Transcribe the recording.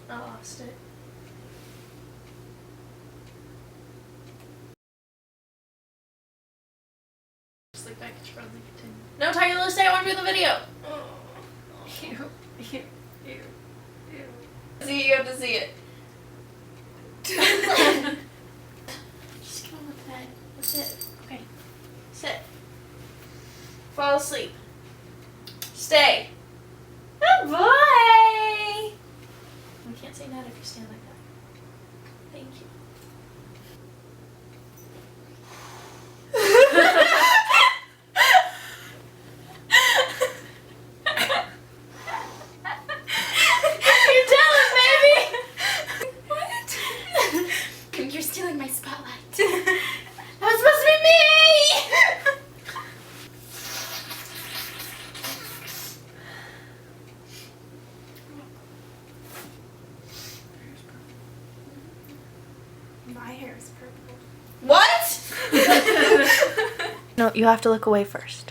I lost it. Just like I could probably continue. No, Tyler, stay. I want to do the video. Ew. See, you have to see it. Just get on the bed. That's it. Okay. Sit. Fall asleep. Stay. Good boy. We can't say that if you stand like that. Thank you. You're telling, baby. What? You're stealing my spotlight. That was supposed to be me. My hair is purple. What? No, you have to look away first.